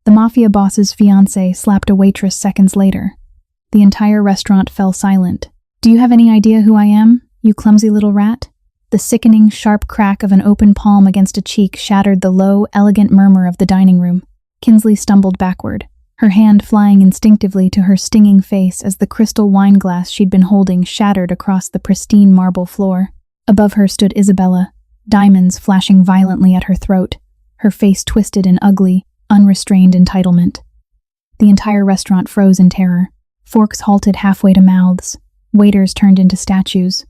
The Mafia boss's fiancée slapped a waitress seconds later. The entire restaurant fell silent. "Do you have any idea who I am, you clumsy little rat?" The sickening, sharp crack of an open palm against a cheek shattered the low, elegant murmur of the dining room. Kinsley stumbled backward, her hand flying instinctively to her stinging face as the crystal wine glass she'd been holding shattered across the pristine marble floor. Above her stood Isabella, diamonds flashing violently at her throat, her face twisted in ugly, unrestrained entitlement. The entire restaurant froze in terror. Forks halted halfway to mouths. Waiters turned into statues.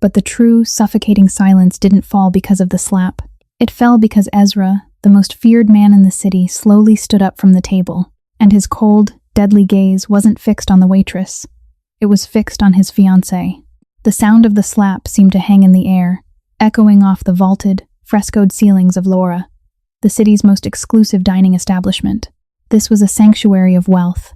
But the true, suffocating silence didn't fall because of the slap. It fell because Ezra, the most feared man in the city, slowly stood up from the table, and his cold, deadly gaze wasn't fixed on the waitress. It was fixed on his fiancée. The sound of the slap seemed to hang in the air, echoing off the vaulted, frescoed ceilings of Laura, the city's most exclusive dining establishment. This was a sanctuary of wealth,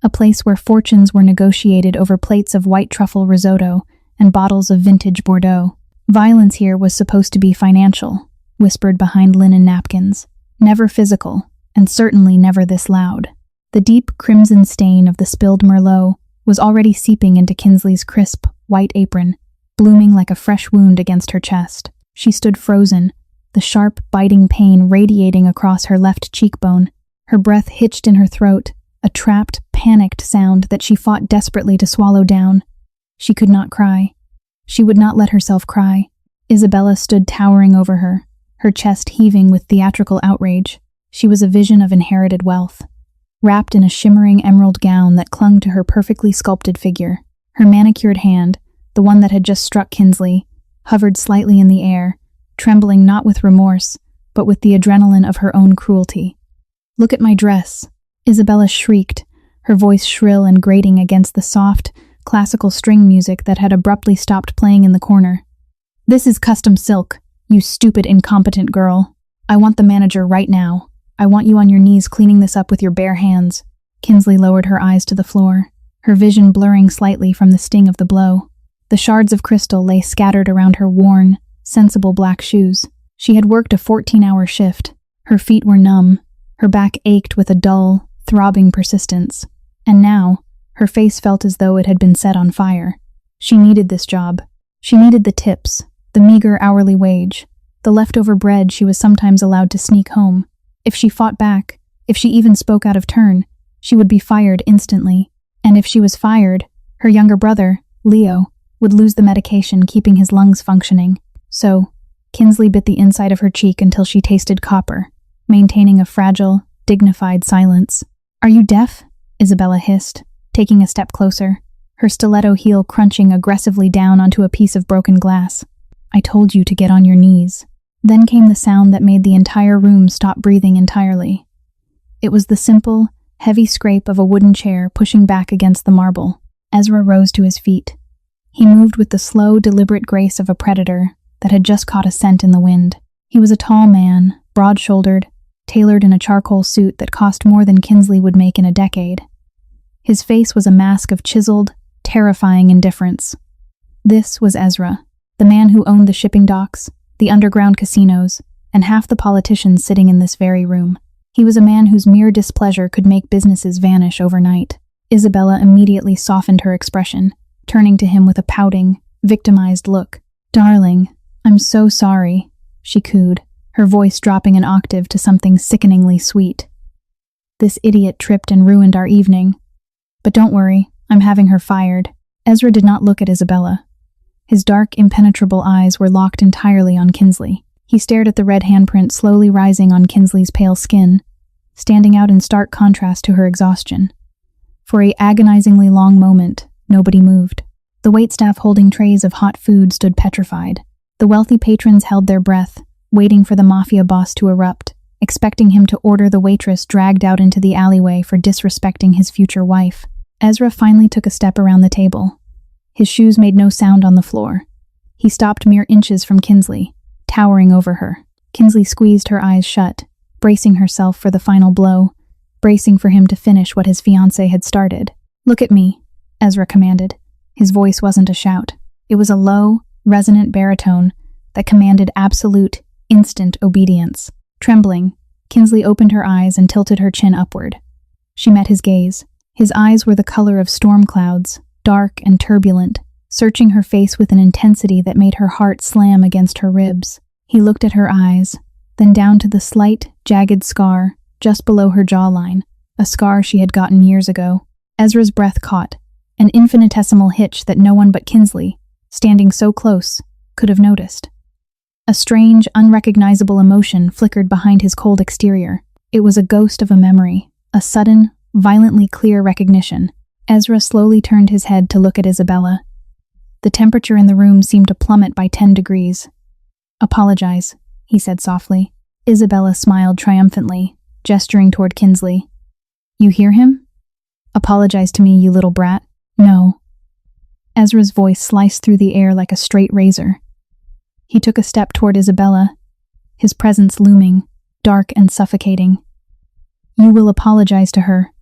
a place where fortunes were negotiated over plates of white truffle risotto and bottles of vintage Bordeaux. Violence here was supposed to be financial, whispered behind linen napkins, never physical, and certainly never this loud. The deep crimson stain of the spilled Merlot was already seeping into Kinsley's crisp, white apron, blooming like a fresh wound against her chest. She stood frozen, the sharp, biting pain radiating across her left cheekbone, her breath hitched in her throat, a trapped, panicked sound that she fought desperately to swallow down. She could not cry. She would not let herself cry. Isabella stood towering over her, her chest heaving with theatrical outrage. She was a vision of inherited wealth, wrapped in a shimmering emerald gown that clung to her perfectly sculpted figure. Her manicured hand, the one that had just struck Kinsley, hovered slightly in the air, trembling not with remorse, but with the adrenaline of her own cruelty. "Look at my dress," Isabella shrieked, her voice shrill and grating against the soft, classical string music that had abruptly stopped playing in the corner. "This is custom silk, you stupid, incompetent girl. I want the manager right now. I want you on your knees cleaning this up with your bare hands." Kinsley lowered her eyes to the floor, her vision blurring slightly from the sting of the blow. The shards of crystal lay scattered around her worn, sensible black shoes. She had worked a 14-hour shift. Her feet were numb, her back ached with a dull, throbbing persistence. And now, her face felt as though it had been set on fire. She needed this job. She needed the tips, the meager hourly wage, the leftover bread she was sometimes allowed to sneak home. If she fought back, if she even spoke out of turn, she would be fired instantly. And if she was fired, her younger brother, Leo, would lose the medication keeping his lungs functioning. So, Kinsley bit the inside of her cheek until she tasted copper, maintaining a fragile, dignified silence. "Are you deaf?" Isabella hissed, taking a step closer, her stiletto heel crunching aggressively down onto a piece of broken glass. "I told you to get on your knees." Then came the sound that made the entire room stop breathing entirely. It was the simple, heavy scrape of a wooden chair pushing back against the marble. Ezra rose to his feet. He moved with the slow, deliberate grace of a predator that had just caught a scent in the wind. He was a tall man, broad-shouldered, tailored in a charcoal suit that cost more than Kinsley would make in a decade. His face was a mask of chiseled, terrifying indifference. This was Ezra, the man who owned the shipping docks, the underground casinos, and half the politicians sitting in this very room. He was a man whose mere displeasure could make businesses vanish overnight. Isabella immediately softened her expression, turning to him with a pouting, victimized look. "Darling, I'm so sorry," she cooed, her voice dropping an octave to something sickeningly sweet. "This idiot tripped and ruined our evening. But don't worry, I'm having her fired." Ezra did not look at Isabella. His dark, impenetrable eyes were locked entirely on Kinsley. He stared at the red handprint slowly rising on Kinsley's pale skin, standing out in stark contrast to her exhaustion. For an agonizingly long moment, nobody moved. The waitstaff holding trays of hot food stood petrified. The wealthy patrons held their breath, waiting for the Mafia boss to erupt, expecting him to order the waitress dragged out into the alleyway for disrespecting his future wife. Ezra finally took a step around the table. His shoes made no sound on the floor. He stopped mere inches from Kinsley, towering over her. Kinsley squeezed her eyes shut, bracing herself for the final blow, bracing for him to finish what his fiancé had started. "Look at me," Ezra commanded. His voice wasn't a shout. It was a low, resonant baritone that commanded absolute, instant obedience. Trembling, Kinsley opened her eyes and tilted her chin upward. She met his gaze. His eyes were the color of storm clouds, dark and turbulent, searching her face with an intensity that made her heart slam against her ribs. He looked at her eyes, then down to the slight, jagged scar just below her jawline, a scar she had gotten years ago. Ezra's breath caught, an infinitesimal hitch that no one but Kinsley, standing so close, could have noticed. A strange, unrecognizable emotion flickered behind his cold exterior. It was a ghost of a memory, a sudden, violently clear recognition. Ezra slowly turned his head to look at Isabella. The temperature in the room seemed to plummet by 10 degrees. "Apologize," he said softly. Isabella smiled triumphantly, gesturing toward Kinsley. "You hear him? Apologize to me, you little brat." "No." Ezra's voice sliced through the air like a straight razor. He took a step toward Isabella, his presence looming, dark and suffocating. "You will apologize to her,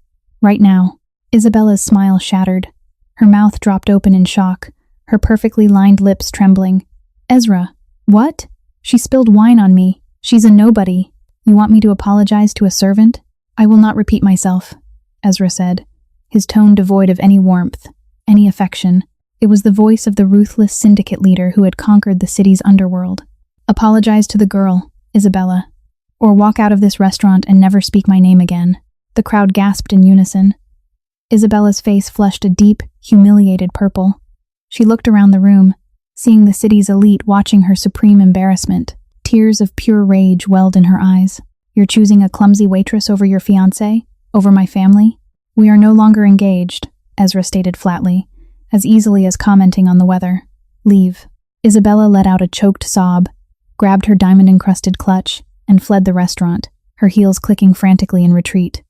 right now." Isabella's smile shattered. Her mouth dropped open in shock, her perfectly lined lips trembling. "Ezra, what? She spilled wine on me. She's a nobody. You want me to apologize to a servant?" "I will not repeat myself," Ezra said, his tone devoid of any warmth, any affection. It was the voice of the ruthless syndicate leader who had conquered the city's underworld. "Apologize to the girl, Isabella, or walk out of this restaurant and never speak my name again." The crowd gasped in unison. Isabella's face flushed a deep, humiliated purple. She looked around the room, seeing the city's elite watching her supreme embarrassment. Tears of pure rage welled in her eyes. "You're choosing a clumsy waitress over your fiancé? Over my family?" "We are no longer engaged," Ezra stated flatly, as easily as commenting on the weather. "Leave." Isabella let out a choked sob, grabbed her diamond-encrusted clutch, and fled the restaurant, her heels clicking frantically in retreat.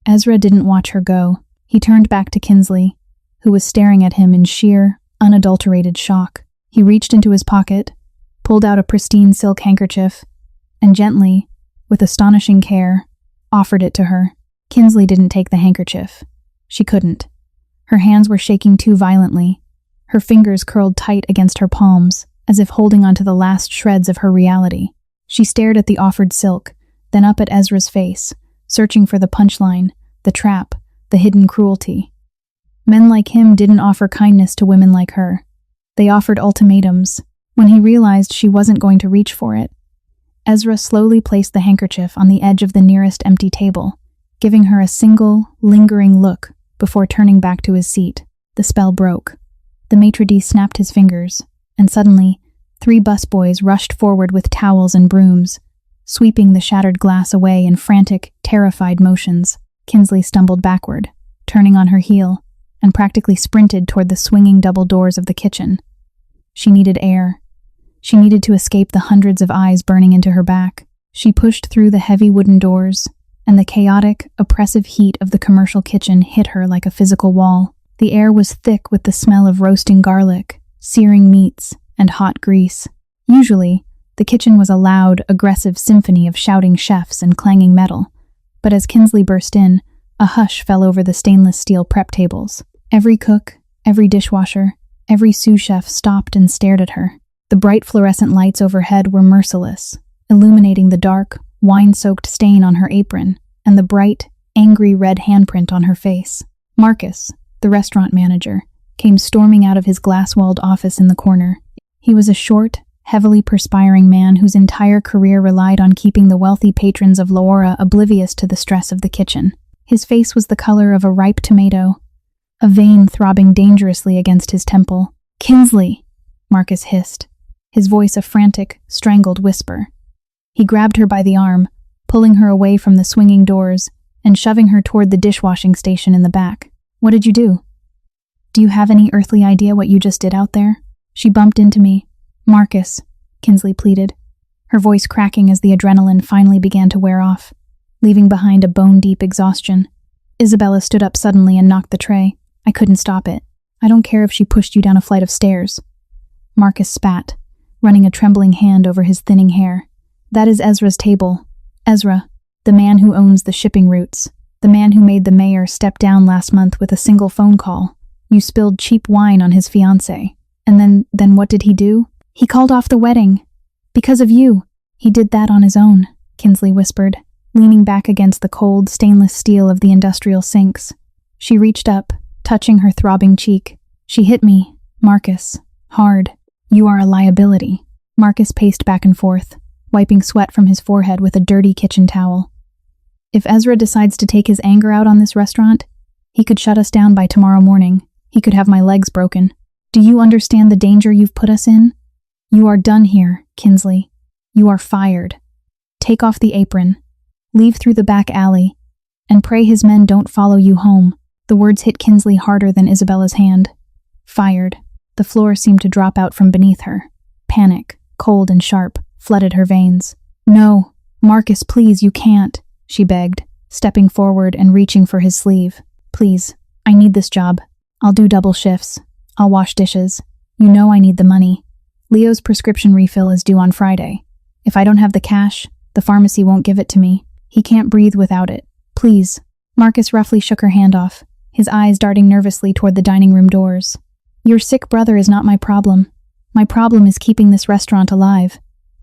Ezra didn't watch her go. He turned back to Kinsley, who was staring at him in sheer, unadulterated shock. He reached into his pocket, pulled out a pristine silk handkerchief, and gently, with astonishing care, offered it to her. Kinsley didn't take the handkerchief. She couldn't. Her hands were shaking too violently. Her fingers curled tight against her palms, as if holding onto the last shreds of her reality. She stared at the offered silk, then up at Ezra's face, searching for the punchline, the trap, the hidden cruelty. Men like him didn't offer kindness to women like her. They offered ultimatums. When he realized she wasn't going to reach for it, Ezra slowly placed the handkerchief on the edge of the nearest empty table, giving her a single, lingering look before turning back to his seat. The spell broke. The maitre d' snapped his fingers, and suddenly, 3 busboys rushed forward with towels and brooms, sweeping the shattered glass away in frantic, terrified motions. Kinsley stumbled backward, turning on her heel, and practically sprinted toward the swinging double doors of the kitchen. She needed air. She needed to escape the hundreds of eyes burning into her back. She pushed through the heavy wooden doors, and the chaotic, oppressive heat of the commercial kitchen hit her like a physical wall. The air was thick with the smell of roasting garlic, searing meats, and hot grease. Usually, the kitchen was a loud, aggressive symphony of shouting chefs and clanging metal, but as Kinsley burst in, a hush fell over the stainless steel prep tables. Every cook, every dishwasher, every sous chef stopped and stared at her. The bright fluorescent lights overhead were merciless, illuminating the dark, wine-soaked stain on her apron and the bright, angry red handprint on her face. Marcus, the restaurant manager, came storming out of his glass-walled office in the corner. He was a short, heavily perspiring man whose entire career relied on keeping the wealthy patrons of Laura oblivious to the stress of the kitchen. His face was the color of a ripe tomato, a vein throbbing dangerously against his temple. "Kinsley!" Marcus hissed, his voice a frantic, strangled whisper. He grabbed her by the arm, pulling her away from the swinging doors and shoving her toward the dishwashing station in the back. "What did you do? Do you have any earthly idea what you just did out there?" "She bumped into me." "Marcus," Kinsley pleaded, her voice cracking as the adrenaline finally began to wear off, leaving behind a bone-deep exhaustion. Isabella stood up suddenly and knocked the tray. "I couldn't stop it. I don't care if she pushed you down a flight of stairs." Marcus spat, running a trembling hand over his thinning hair. "That is Ezra's table. Ezra, the man who owns the shipping routes, the man who made the mayor step down last month with a single phone call. You spilled cheap wine on his fiancée. And then what did he do? He called off the wedding. Because of you. He did that on his own," Kinsley whispered, leaning back against the cold, stainless steel of the industrial sinks. She reached up, touching her throbbing cheek. She hit me, Marcus, hard. You are a liability. Marcus paced back and forth, wiping sweat from his forehead with a dirty kitchen towel. If Ezra decides to take his anger out on this restaurant, he could shut us down by tomorrow morning. He could have my legs broken. Do you understand the danger you've put us in? You are done here, Kinsley. You are fired. Take off the apron. Leave through the back alley. And pray his men don't follow you home. The words hit Kinsley harder than Isabella's hand. Fired. The floor seemed to drop out from beneath her. Panic, cold and sharp, flooded her veins. No, Marcus, please, you can't, she begged, stepping forward and reaching for his sleeve. Please, I need this job. I'll do double shifts. I'll wash dishes. You know I need the money. Leo's prescription refill is due on Friday. If I don't have the cash, the pharmacy won't give it to me. He can't breathe without it. Please. Marcus roughly shook her hand off, his eyes darting nervously toward the dining room doors. Your sick brother is not my problem. My problem is keeping this restaurant alive.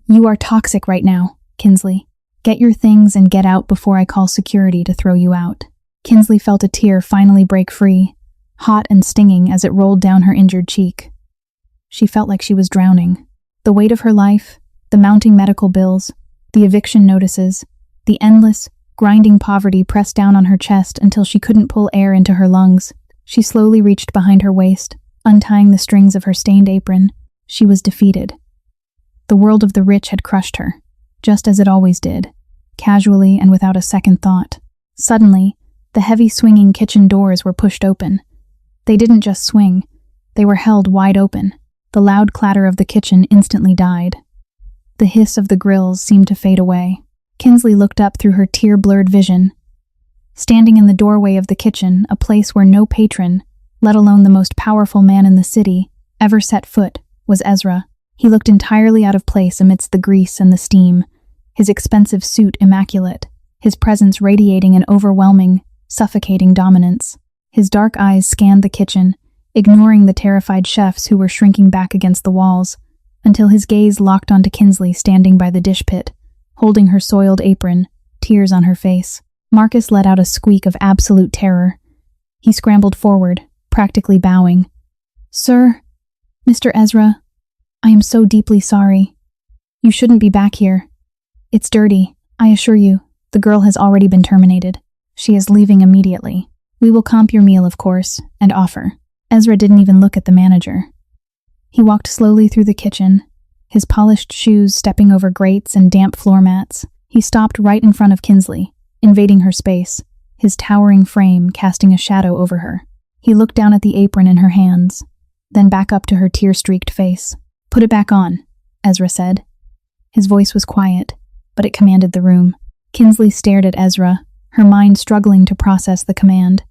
You are toxic right now, Kinsley. Get your things and get out before I call security to throw you out. Kinsley felt a tear finally break free, hot and stinging as it rolled down her injured cheek. She felt like she was drowning. The weight of her life, the mounting medical bills, the eviction notices, the endless, grinding poverty pressed down on her chest until she couldn't pull air into her lungs. She slowly reached behind her waist, untying the strings of her stained apron. She was defeated. The world of the rich had crushed her, just as it always did, casually and without a second thought. Suddenly, the heavy swinging kitchen doors were pushed open. They didn't just swing, they were held wide open. The loud clatter of the kitchen instantly died. The hiss of the grills seemed to fade away. Kinsley looked up through her tear-blurred vision. Standing in the doorway of the kitchen, a place where no patron, let alone the most powerful man in the city, ever set foot, was Ezra. He looked entirely out of place amidst the grease and the steam, his expensive suit immaculate, his presence radiating an overwhelming, suffocating dominance. His dark eyes scanned the kitchen, ignoring the terrified chefs who were shrinking back against the walls, until his gaze locked onto Kinsley standing by the dish pit, holding her soiled apron, tears on her face. Marcus let out a squeak of absolute terror. He scrambled forward, practically bowing. Sir, Mr. Ezra, I am so deeply sorry. You shouldn't be back here. It's dirty, I assure you. The girl has already been terminated. She is leaving immediately. We will comp your meal, of course, and offer. Ezra didn't even look at the manager. He walked slowly through the kitchen, his polished shoes stepping over grates and damp floor mats. He stopped right in front of Kinsley, invading her space, his towering frame casting a shadow over her. He looked down at the apron in her hands, then back up to her tear-streaked face. Put it back on, Ezra said. His voice was quiet, but it commanded the room. Kinsley stared at Ezra, her mind struggling to process the command.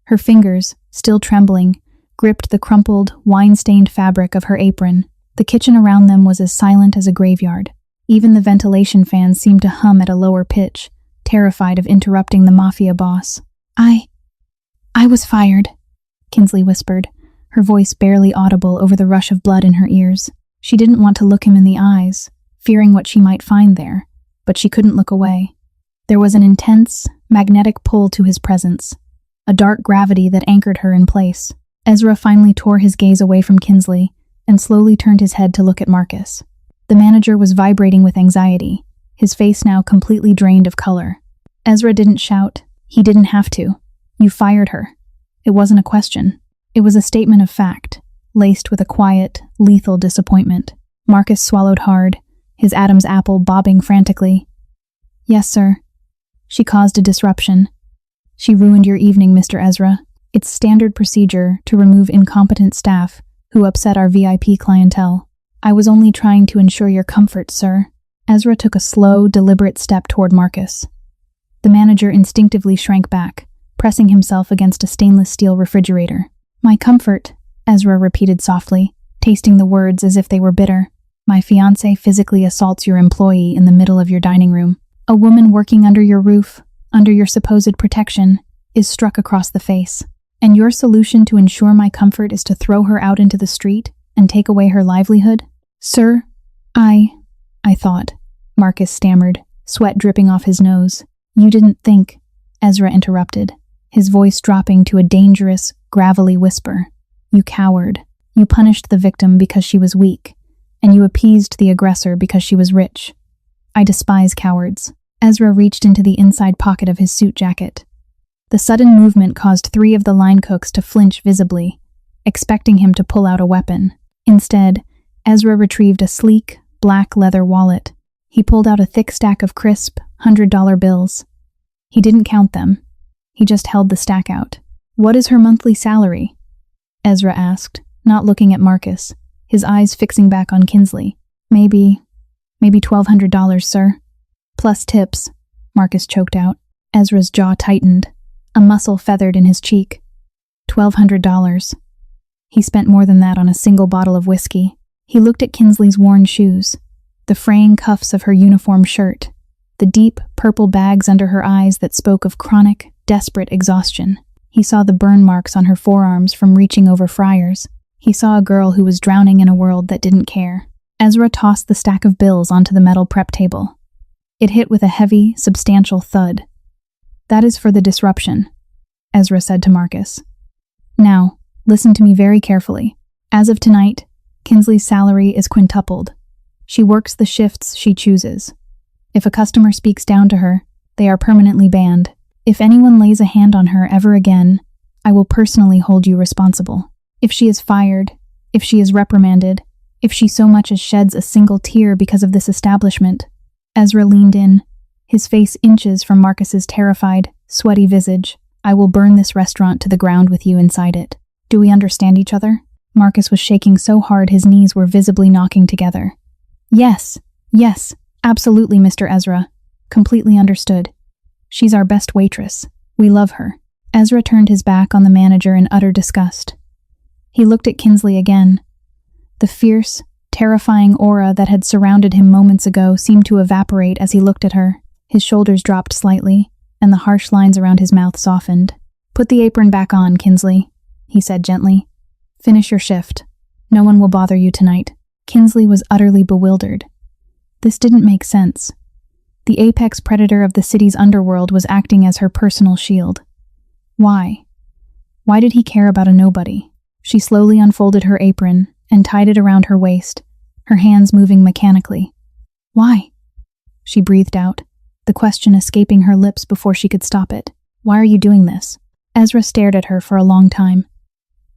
Her fingers, still trembling, gripped the crumpled, wine-stained fabric of her apron. The kitchen around them was as silent as a graveyard. Even the ventilation fans seemed to hum at a lower pitch, terrified of interrupting the Mafia boss. I was fired, Kinsley whispered, her voice barely audible over the rush of blood in her ears. She didn't want to look him in the eyes, fearing what she might find there, but she couldn't look away. There was an intense, magnetic pull to his presence, a dark gravity that anchored her in place. Ezra finally tore his gaze away from Kinsley and slowly turned his head to look at Marcus. The manager was vibrating with anxiety, his face now completely drained of color. Ezra didn't shout. He didn't have to. You fired her. It wasn't a question. It was a statement of fact, laced with a quiet, lethal disappointment. Marcus swallowed hard, his Adam's apple bobbing frantically. Yes, sir. She caused a disruption. She ruined your evening, Mr. Ezra. It's standard procedure to remove incompetent staff who upset our VIP clientele. I was only trying to ensure your comfort, sir. Ezra took a slow, deliberate step toward Marcus. The manager instinctively shrank back, pressing himself against a stainless steel refrigerator. My comfort, Ezra repeated softly, tasting the words as if they were bitter. My fiancé physically assaults your employee in the middle of your dining room. A woman working under your roof, under your supposed protection, is struck across the face. And your solution to ensure my comfort is to throw her out into the street and take away her livelihood? Sir, I thought, Marcus stammered, sweat dripping off his nose. "You didn't think," Ezra interrupted, his voice dropping to a dangerous, gravelly whisper. "You coward. You punished the victim because she was weak, and you appeased the aggressor because she was rich. I despise cowards." Ezra reached into the inside pocket of his suit jacket. The sudden movement caused 3 of the line cooks to flinch visibly, expecting him to pull out a weapon. Instead, Ezra retrieved a sleek, black leather wallet. He pulled out a thick stack of crisp, $100 bills. He didn't count them. He just held the stack out. "What is her monthly salary?" Ezra asked, not looking at Marcus, his eyes fixing back on Kinsley. Maybe $1,200, sir. Plus tips," Marcus choked out. Ezra's jaw tightened. A muscle feathered in his cheek. $1,200. He spent more than that on a single bottle of whiskey. He looked at Kinsley's worn shoes, the fraying cuffs of her uniform shirt, the deep, purple bags under her eyes that spoke of chronic, desperate exhaustion. He saw the burn marks on her forearms from reaching over fryers. He saw a girl who was drowning in a world that didn't care. Ezra tossed the stack of bills onto the metal prep table. It hit with a heavy, substantial thud. "That is for the disruption," Ezra said to Marcus. "Now, listen to me very carefully. As of tonight, Kinsley's salary is quintupled. She works the shifts she chooses. If a customer speaks down to her, they are permanently banned. If anyone lays a hand on her ever again, I will personally hold you responsible. If she is fired, if she is reprimanded, if she so much as sheds a single tear because of this establishment." Ezra leaned in, his face inches from Marcus's terrified, sweaty visage. "I will burn this restaurant to the ground with you inside it. Do we understand each other?" Marcus was shaking so hard his knees were visibly knocking together. Yes, absolutely, Mr. Ezra. Completely understood. She's our best waitress. We love her." Ezra turned his back on the manager in utter disgust. He looked at Kinsley again. The fierce, terrifying aura that had surrounded him moments ago seemed to evaporate as he looked at her. His shoulders dropped slightly, and the harsh lines around his mouth softened. "Put the apron back on, Kinsley," he said gently. "Finish your shift. No one will bother you tonight." Kinsley was utterly bewildered. This didn't make sense. The apex predator of the city's underworld was acting as her personal shield. Why? Why did he care about a nobody? She slowly unfolded her apron and tied it around her waist, her hands moving mechanically. "Why?" she breathed out, the question escaping her lips before she could stop it. "Why are you doing this?" Ezra stared at her for a long time.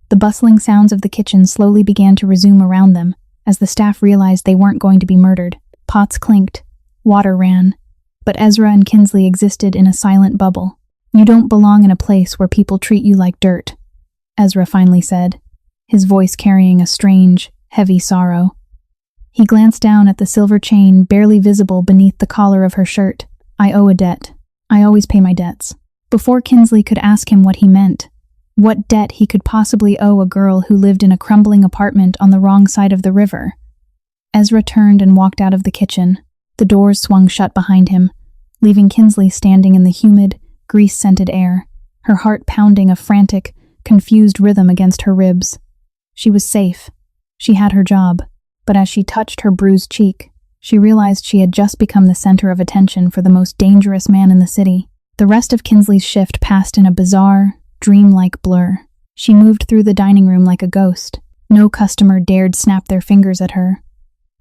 The bustling sounds of the kitchen slowly began to resume around them as the staff realized they weren't going to be murdered. Pots clinked, water ran, but Ezra and Kinsley existed in a silent bubble. "You don't belong in a place where people treat you like dirt," Ezra finally said, his voice carrying a strange, heavy sorrow. He glanced down at the silver chain barely visible beneath the collar of her shirt. "I owe a debt. I always pay my debts." Before Kinsley could ask him what he meant, what debt he could possibly owe a girl who lived in a crumbling apartment on the wrong side of the river, Ezra turned and walked out of the kitchen. The doors swung shut behind him, leaving Kinsley standing in the humid, grease-scented air, her heart pounding a frantic, confused rhythm against her ribs. She was safe. She had her job. But as she touched her bruised cheek, she realized she had just become the center of attention for the most dangerous man in the city. The rest of Kinsley's shift passed in a bizarre, dreamlike blur. She moved through the dining room like a ghost. No customer dared snap their fingers at her.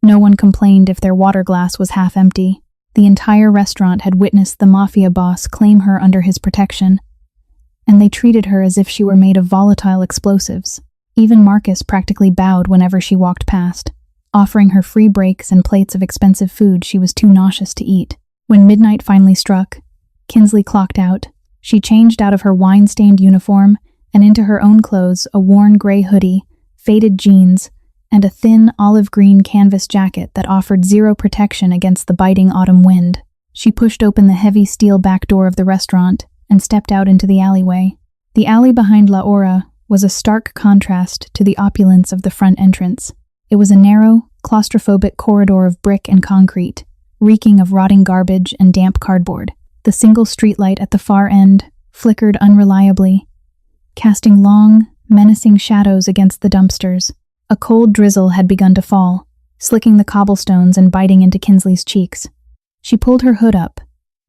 No one complained if their water glass was half empty. The entire restaurant had witnessed the Mafia boss claim her under his protection, and they treated her as if she were made of volatile explosives. Even Marcus practically bowed whenever she walked past, offering her free breaks and plates of expensive food she was too nauseous to eat. When midnight finally struck, Kinsley clocked out. She changed out of her wine-stained uniform and into her own clothes, a worn gray hoodie, faded jeans, and a thin olive-green canvas jacket that offered zero protection against the biting autumn wind. She pushed open the heavy steel back door of the restaurant and stepped out into the alleyway. The alley behind La Ora was a stark contrast to the opulence of the front entrance. It was a narrow, claustrophobic corridor of brick and concrete, reeking of rotting garbage and damp cardboard. The single streetlight at the far end flickered unreliably, casting long, menacing shadows against the dumpsters. A cold drizzle had begun to fall, slicking the cobblestones and biting into Kinsley's cheeks. She pulled her hood up,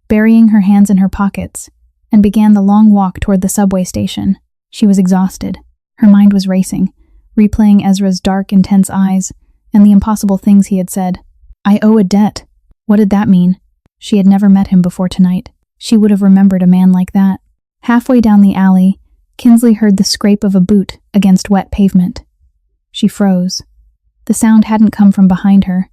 burying her hands in her pockets, and began the long walk toward the subway station. She was exhausted. Her mind was racing, replaying Ezra's dark, intense eyes and the impossible things he had said. I owe a debt. What did that mean? She had never met him before tonight. She would have remembered a man like that. Halfway down the alley, Kinsley heard the scrape of a boot against wet pavement. She froze. The sound hadn't come from behind her.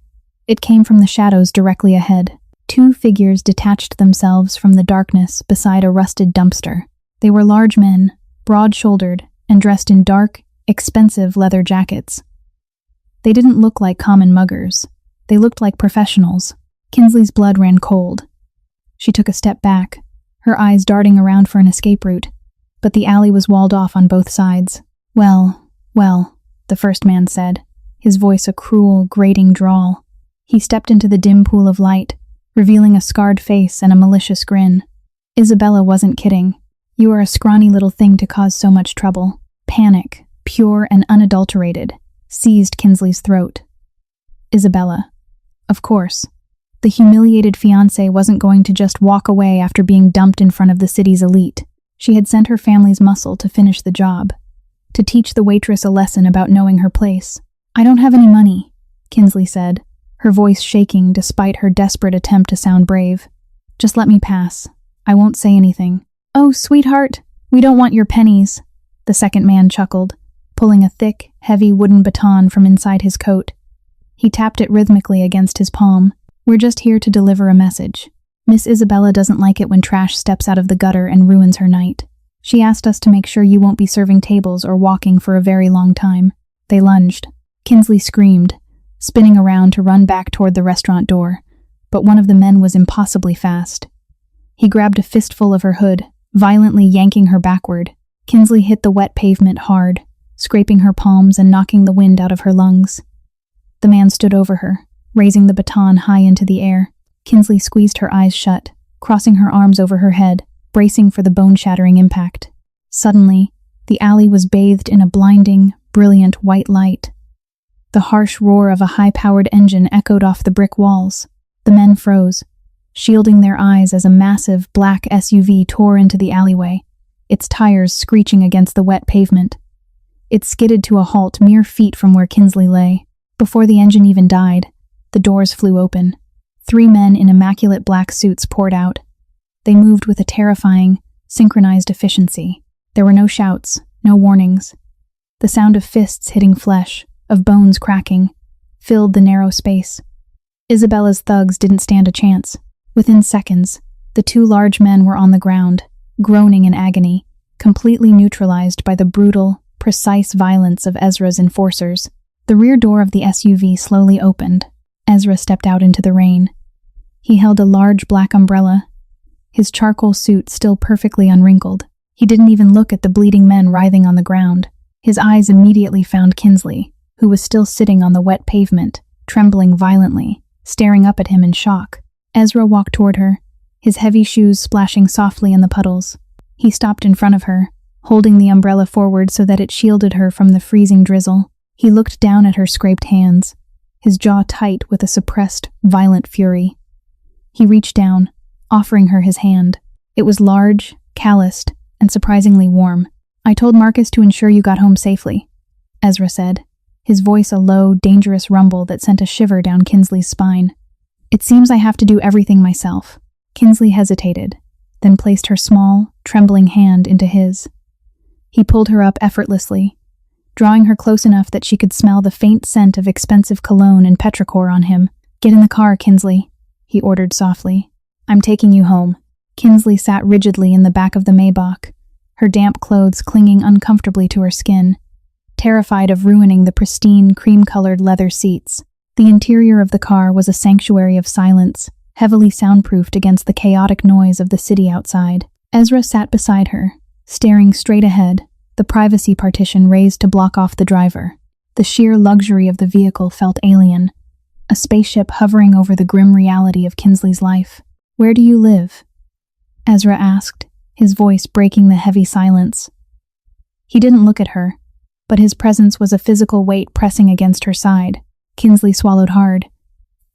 It came from the shadows directly ahead. Two figures detached themselves from the darkness beside a rusted dumpster. They were large men, broad-shouldered, and dressed in dark, expensive leather jackets. They didn't look like common muggers. They looked like professionals. Kinsley's blood ran cold. She took a step back, her eyes darting around for an escape route, but the alley was walled off on both sides. Well, the first man said, his voice a cruel, grating drawl. He stepped into the dim pool of light, revealing a scarred face and a malicious grin. Isabella wasn't kidding. You are a scrawny little thing to cause so much trouble. Panic, pure and unadulterated, seized Kinsley's throat. Isabella. Of course. The humiliated fiancé wasn't going to just walk away after being dumped in front of the city's elite. She had sent her family's muscle to finish the job, to teach the waitress a lesson about knowing her place. I don't have any money, Kinsley said, her voice shaking despite her desperate attempt to sound brave. Just let me pass. I won't say anything. Oh, sweetheart, we don't want your pennies, the second man chuckled, pulling a thick, heavy wooden baton from inside his coat. He tapped it rhythmically against his palm. We're just here to deliver a message. Miss Isabella doesn't like it when trash steps out of the gutter and ruins her night. She asked us to make sure you won't be serving tables or walking for a very long time. They lunged. Kinsley screamed, spinning around to run back toward the restaurant door, but one of the men was impossibly fast. He grabbed a fistful of her hood, violently yanking her backward. Kinsley hit the wet pavement hard, scraping her palms and knocking the wind out of her lungs. The man stood over her, raising the baton high into the air. Kinsley squeezed her eyes shut, crossing her arms over her head, bracing for the bone-shattering impact. Suddenly, the alley was bathed in a blinding, brilliant white light. The harsh roar of a high-powered engine echoed off the brick walls. The men froze, shielding their eyes as a massive black SUV tore into the alleyway, its tires screeching against the wet pavement. It skidded to a halt mere feet from where Kinsley lay. Before the engine even died, the doors flew open. 3 men in immaculate black suits poured out. They moved with a terrifying, synchronized efficiency. There were no shouts, no warnings. The sound of fists hitting flesh, of bones cracking, filled the narrow space. Isabella's thugs didn't stand a chance. Within seconds, the 2 large men were on the ground, groaning in agony, completely neutralized by the brutal, precise violence of Ezra's enforcers. The rear door of the SUV slowly opened. Ezra stepped out into the rain. He held a large black umbrella, his charcoal suit still perfectly unwrinkled. He didn't even look at the bleeding men writhing on the ground. His eyes immediately found Kinsley, who was still sitting on the wet pavement, trembling violently, staring up at him in shock. Ezra walked toward her, his heavy shoes splashing softly in the puddles. He stopped in front of her, holding the umbrella forward so that it shielded her from the freezing drizzle. He looked down at her scraped hands, his jaw tight with a suppressed, violent fury. He reached down, offering her his hand. It was large, calloused, and surprisingly warm. I told Marcus to ensure you got home safely, Ezra said, his voice a low, dangerous rumble that sent a shiver down Kinsley's spine. It seems I have to do everything myself. Kinsley hesitated, then placed her small, trembling hand into his. He pulled her up effortlessly, drawing her close enough that she could smell the faint scent of expensive cologne and petrichor on him. Get in the car, Kinsley, he ordered softly. I'm taking you home. Kinsley sat rigidly in the back of the Maybach, her damp clothes clinging uncomfortably to her skin, terrified of ruining the pristine, cream-colored leather seats. The interior of the car was a sanctuary of silence, heavily soundproofed against the chaotic noise of the city outside. Ezra sat beside her, staring straight ahead, the privacy partition raised to block off the driver. The sheer luxury of the vehicle felt alien, a spaceship hovering over the grim reality of Kinsley's life. Where do you live? Ezra asked, his voice breaking the heavy silence. He didn't look at her, but his presence was a physical weight pressing against her side. Kinsley swallowed hard.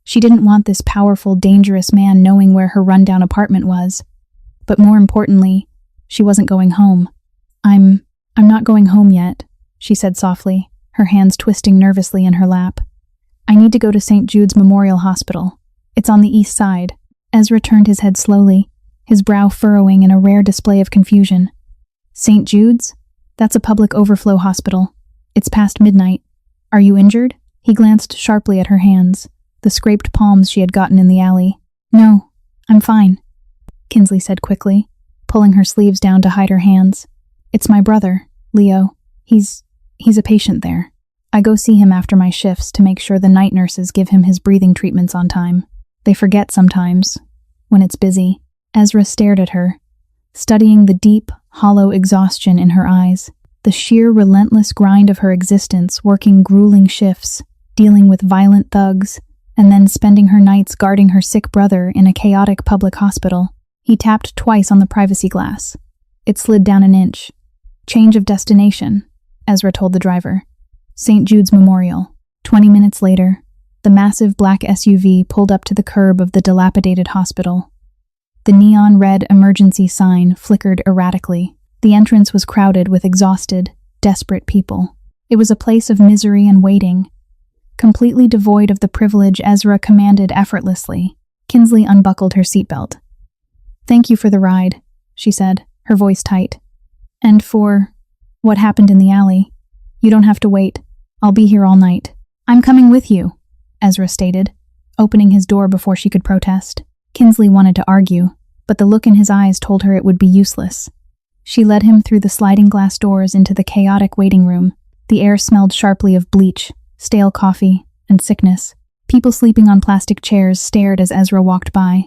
She didn't want this powerful, dangerous man knowing where her rundown apartment was. But more importantly, she wasn't going home. I'm not going home yet, she said softly, her hands twisting nervously in her lap. I need to go to St. Jude's Memorial Hospital. It's on the east side. Ezra turned his head slowly, his brow furrowing in a rare display of confusion. St. Jude's? That's a public overflow hospital. It's past midnight. Are you injured? He glanced sharply at her hands, the scraped palms she had gotten in the alley. No, I'm fine, Kinsley said quickly, pulling her sleeves down to hide her hands. It's my brother, Leo. He's a patient there. I go see him after my shifts to make sure the night nurses give him his breathing treatments on time. They forget sometimes, when it's busy. Ezra stared at her, studying the deep, hollow exhaustion in her eyes, the sheer relentless grind of her existence, working grueling shifts, dealing with violent thugs, and then spending her nights guarding her sick brother in a chaotic public hospital. He tapped twice on the privacy glass. It slid down an inch. Change of destination, Ezra told the driver. St. Jude's Memorial. 20 minutes later, the massive black SUV pulled up to the curb of the dilapidated hospital. The neon red emergency sign flickered erratically. The entrance was crowded with exhausted, desperate people. It was a place of misery and waiting, completely devoid of the privilege Ezra commanded effortlessly. Kinsley unbuckled her seatbelt. Thank you for the ride, she said, her voice tight. And for what happened in the alley. You don't have to wait. I'll be here all night. I'm coming with you, Ezra stated, opening his door before she could protest. Kinsley wanted to argue, but the look in his eyes told her it would be useless. She led him through the sliding glass doors into the chaotic waiting room. The air smelled sharply of bleach, stale coffee, and sickness. People sleeping on plastic chairs stared as Ezra walked by.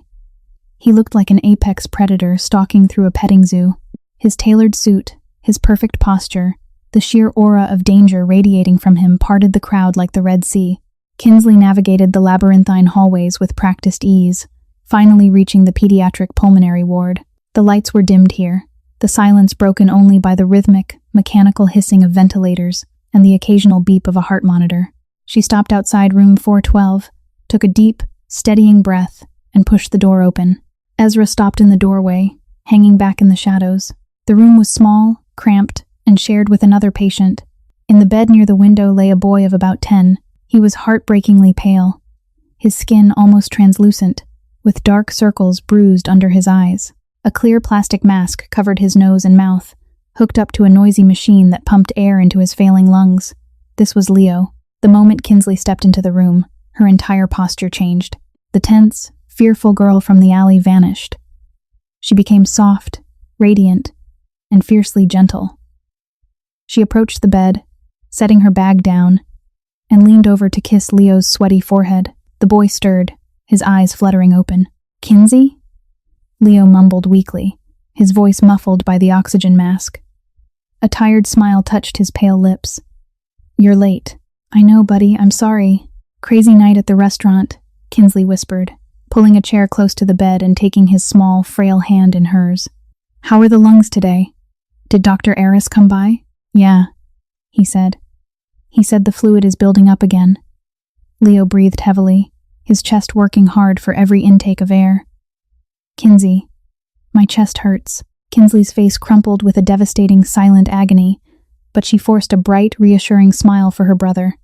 He looked like an apex predator stalking through a petting zoo. His tailored suit, his perfect posture, the sheer aura of danger radiating from him parted the crowd like the Red Sea. Kinsley navigated the labyrinthine hallways with practiced ease, finally reaching the pediatric pulmonary ward. The lights were dimmed here, the silence broken only by the rhythmic, mechanical hissing of ventilators and the occasional beep of a heart monitor. She stopped outside room 412, took a deep, steadying breath, and pushed the door open. Ezra stopped in the doorway, hanging back in the shadows. The room was small, cramped, and shared with another patient. In the bed near the window lay a boy of about 10. He was heartbreakingly pale, his skin almost translucent, with dark circles bruised under his eyes. A clear plastic mask covered his nose and mouth, hooked up to a noisy machine that pumped air into his failing lungs. This was Leo. The moment Kinsley stepped into the room, her entire posture changed. The tense, fearful girl from the alley vanished. She became soft, radiant, and fiercely gentle. She approached the bed, setting her bag down, and leaned over to kiss Leo's sweaty forehead. The boy stirred, his eyes fluttering open. Kinsey? Leo mumbled weakly, his voice muffled by the oxygen mask. A tired smile touched his pale lips. You're late. I know, buddy, I'm sorry. Crazy night at the restaurant, Kinsley whispered, pulling a chair close to the bed and taking his small, frail hand in hers. How are the lungs today? Did Dr. Eris come by? Yeah, he said. He said the fluid is building up again. Leo breathed heavily, his chest working hard for every intake of air. Kinsey, my chest hurts. Kinsley's face crumpled with a devastating, silent agony, but she forced a bright, reassuring smile for her brother.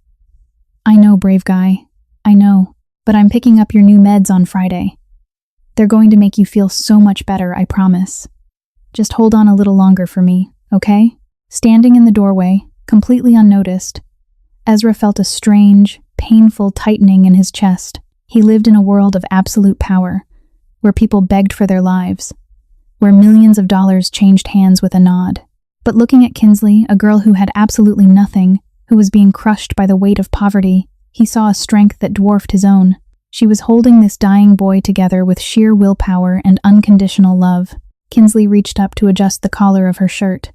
I know, brave guy. I know, but I'm picking up your new meds on Friday. They're going to make you feel so much better, I promise. Just hold on a little longer for me, okay? Standing in the doorway, completely unnoticed, Ezra felt a strange, painful tightening in his chest. He lived in a world of absolute power, where people begged for their lives, where millions of dollars changed hands with a nod. But looking at Kinsley, a girl who had absolutely nothing, who was being crushed by the weight of poverty, he saw a strength that dwarfed his own. She was holding this dying boy together with sheer willpower and unconditional love. Kinsley reached up to adjust the collar of her shirt,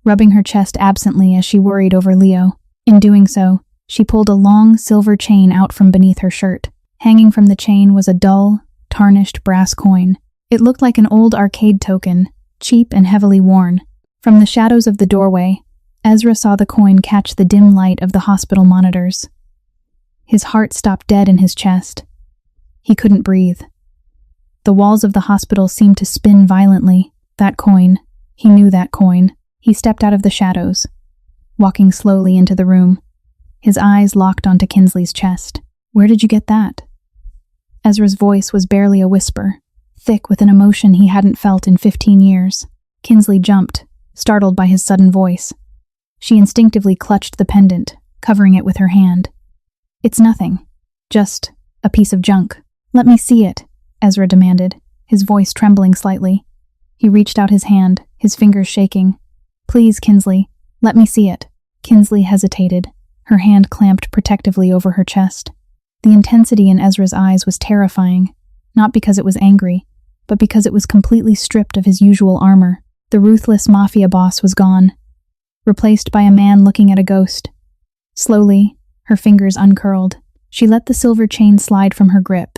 rubbing her chest absently as she worried over Leo. In doing so, she pulled a long silver chain out from beneath her shirt. Hanging from the chain was a dull, tarnished brass coin. It looked like an old arcade token, cheap and heavily worn. From the shadows of the doorway, Ezra saw the coin catch the dim light of the hospital monitors. His heart stopped dead in his chest. He couldn't breathe. The walls of the hospital seemed to spin violently. That coin. He knew that coin. He stepped out of the shadows, walking slowly into the room. His eyes locked onto Kinsley's chest. "Where did you get that?" Ezra's voice was barely a whisper, thick with an emotion he hadn't felt in 15 years. Kinsley jumped, startled by his sudden voice. She instinctively clutched the pendant, covering it with her hand. "It's nothing. Just a piece of junk." "Let me see it," Ezra demanded, his voice trembling slightly. He reached out his hand, his fingers shaking. "Please, Kinsley, let me see it." Kinsley hesitated, her hand clamped protectively over her chest. The intensity in Ezra's eyes was terrifying, not because it was angry, but because it was completely stripped of his usual armor. The ruthless Mafia boss was gone, replaced by a man looking at a ghost. Slowly, her fingers uncurled, she let the silver chain slide from her grip,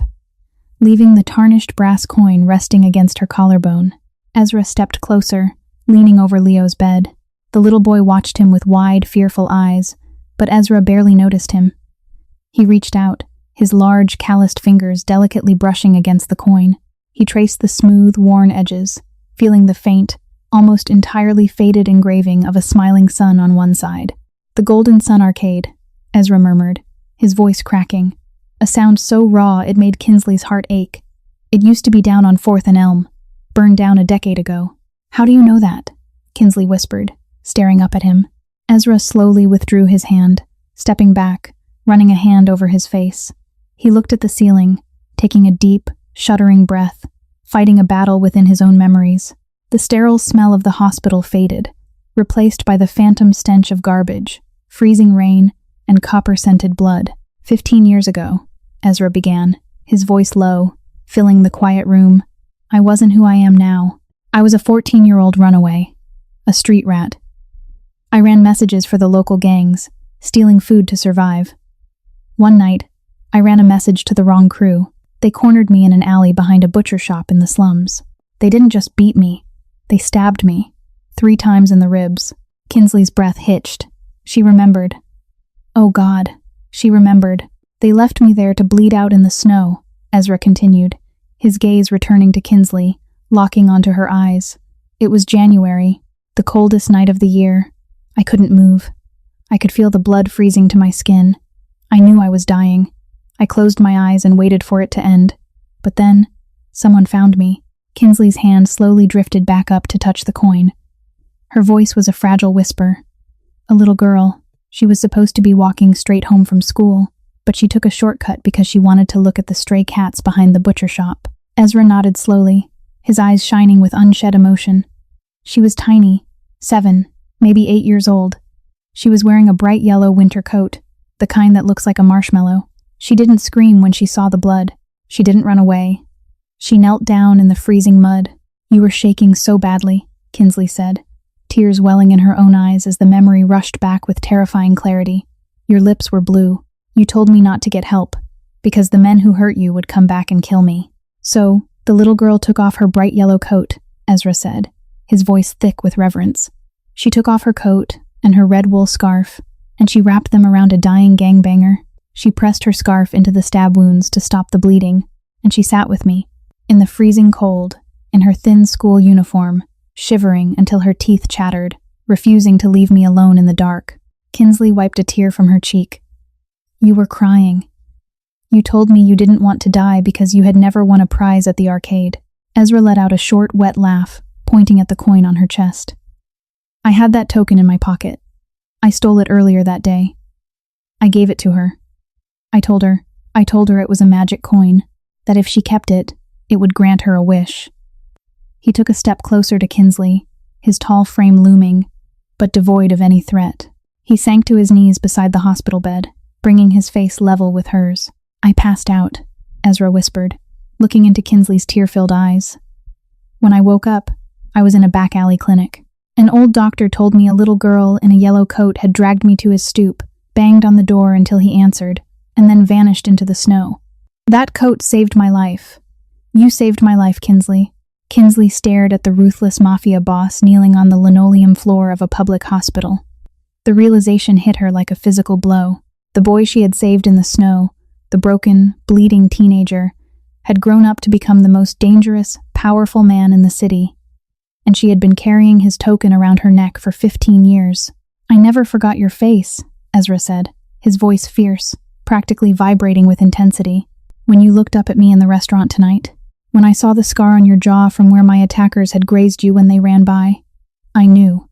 leaving the tarnished brass coin resting against her collarbone. Ezra stepped closer, leaning over Leo's bed. The little boy watched him with wide, fearful eyes, but Ezra barely noticed him. He reached out, his large, calloused fingers delicately brushing against the coin. He traced the smooth, worn edges, feeling the faint, almost entirely faded engraving of a smiling sun on one side. "The Golden Sun Arcade," Ezra murmured, his voice cracking, a sound so raw it made Kinsley's heart ache. "It used to be down on 4th and Elm, burned down a decade ago." "How do you know that?" Kinsley whispered, staring up at him. Ezra slowly withdrew his hand, stepping back, running a hand over his face. He looked at the ceiling, taking a deep, shuddering breath, fighting a battle within his own memories. The sterile smell of the hospital faded, replaced by the phantom stench of garbage, freezing rain, and copper-scented blood. 15 years ago, Ezra began, his voice low, filling the quiet room. "I wasn't who I am now. I was a 14-year-old runaway, a street rat. I ran messages for the local gangs, stealing food to survive. One night, I ran a message to the wrong crew. They cornered me in an alley behind a butcher shop in the slums. They didn't just beat me, they stabbed me, 3 times in the ribs." Kinsley's breath hitched. She remembered. Oh God, she remembered. "They left me there to bleed out in the snow," Ezra continued, his gaze returning to Kinsley, locking onto her eyes. "It was January, the coldest night of the year. I couldn't move. I could feel the blood freezing to my skin. I knew I was dying. I closed my eyes and waited for it to end. But then, someone found me." Kinsley's hand slowly drifted back up to touch the coin. Her voice was a fragile whisper. "A little girl. She was supposed to be walking straight home from school, but she took a shortcut because she wanted to look at the stray cats behind the butcher shop." Ezra nodded slowly, his eyes shining with unshed emotion. "She was tiny, 7, maybe 8 years old. She was wearing a bright yellow winter coat, the kind that looks like a marshmallow. She didn't scream when she saw the blood. She didn't run away. She knelt down in the freezing mud." "You were shaking so badly," Kinsley said, tears welling in her own eyes as the memory rushed back with terrifying clarity. "Your lips were blue. You told me not to get help, because the men who hurt you would come back and kill me." "So, the little girl took off her bright yellow coat," Ezra said, his voice thick with reverence. "She took off her coat and her red wool scarf, and she wrapped them around a dying gangbanger. She pressed her scarf into the stab wounds to stop the bleeding, and she sat with me, in the freezing cold, in her thin school uniform, shivering until her teeth chattered, refusing to leave me alone in the dark." Kinsley wiped a tear from her cheek. "You were crying. You told me you didn't want to die because you had never won a prize at the arcade." Ezra let out a short, wet laugh, pointing at the coin on her chest. "I had that token in my pocket. I stole it earlier that day. I gave it to her. I told her it was a magic coin, that if she kept it, it would grant her a wish." He took a step closer to Kinsley, his tall frame looming, but devoid of any threat. He sank to his knees beside the hospital bed, bringing his face level with hers. "I passed out," Ezra whispered, looking into Kinsley's tear-filled eyes. "When I woke up, I was in a back alley clinic. An old doctor told me a little girl in a yellow coat had dragged me to his stoop, banged on the door until he answered, and then vanished into the snow. That coat saved my life. You saved my life, Kinsley." Kinsley stared at the ruthless Mafia boss kneeling on the linoleum floor of a public hospital. The realization hit her like a physical blow. The boy she had saved in the snow, the broken, bleeding teenager, had grown up to become the most dangerous, powerful man in the city, and she had been carrying his token around her neck for 15 years. "I never forgot your face," Ezra said, his voice fierce, practically vibrating with intensity. "When you looked up at me in the restaurant tonight, when I saw the scar on your jaw from where my attackers had grazed you when they ran by, I knew.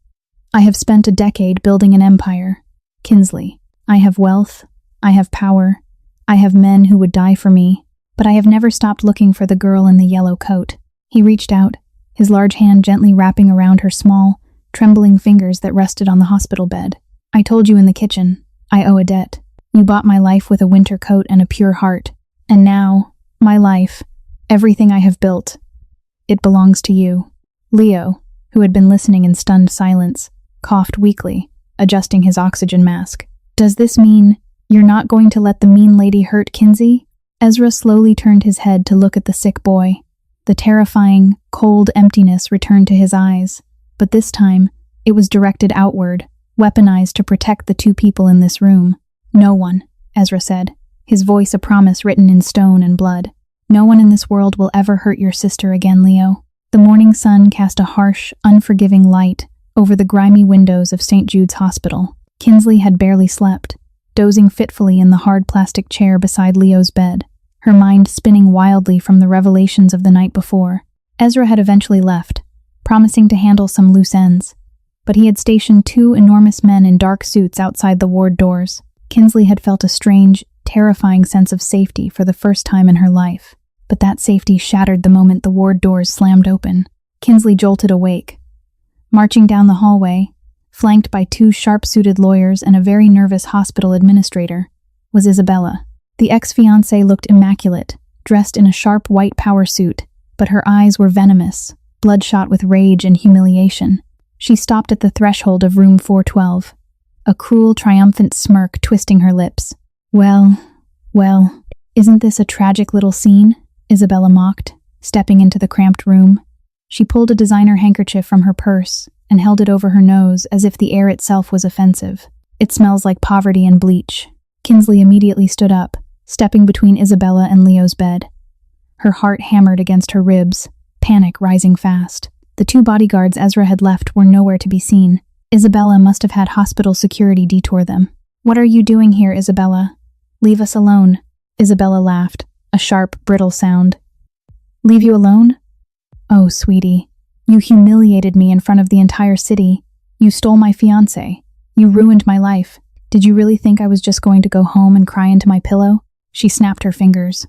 I have spent a decade building an empire. Kinsley, I have wealth, I have power, I have men who would die for me, but I have never stopped looking for the girl in the yellow coat." He reached out, his large hand gently wrapping around her small, trembling fingers that rested on the hospital bed. "I told you in the kitchen, I owe a debt. You bought my life with a winter coat and a pure heart, and now, my life, everything I have built, it belongs to you." Leo, who had been listening in stunned silence, coughed weakly, adjusting his oxygen mask. "Does this mean you're not going to let the mean lady hurt Kinsey?" Ezra slowly turned his head to look at the sick boy. The terrifying, cold emptiness returned to his eyes, but this time, it was directed outward, weaponized to protect the two people in this room. "No one," Ezra said, his voice a promise written in stone and blood. "No one in this world will ever hurt your sister again, Leo." The morning sun cast a harsh, unforgiving light over the grimy windows of St. Jude's Hospital. Kinsley had barely slept, dozing fitfully in the hard plastic chair beside Leo's bed, her mind spinning wildly from the revelations of the night before. Ezra had eventually left, promising to handle some loose ends, but he had stationed 2 enormous men in dark suits outside the ward doors. Kinsley had felt a strange, terrifying sense of safety for the first time in her life, but that safety shattered the moment the ward doors slammed open. Kinsley jolted awake. Marching down the hallway, flanked by 2 sharp-suited lawyers and a very nervous hospital administrator, was Isabella. The ex-fiancée looked immaculate, dressed in a sharp white power suit, but her eyes were venomous, bloodshot with rage and humiliation. She stopped at the threshold of room 412, a cruel, triumphant smirk twisting her lips. Well, isn't this a tragic little scene?" Isabella mocked, stepping into the cramped room. She pulled a designer handkerchief from her purse and held it over her nose as if the air itself was offensive. "It smells like poverty and bleach." Kinsley immediately stood up, stepping between Isabella and Leo's bed. Her heart hammered against her ribs, panic rising fast. The 2 bodyguards Ezra had left were nowhere to be seen. Isabella must have had hospital security detour them. "What are you doing here, Isabella? Leave us alone." Isabella laughed, a sharp, brittle sound. "Leave you alone? Oh, sweetie, you humiliated me in front of the entire city. You stole my fiancé. You ruined my life. Did you really think I was just going to go home and cry into my pillow?" She snapped her fingers.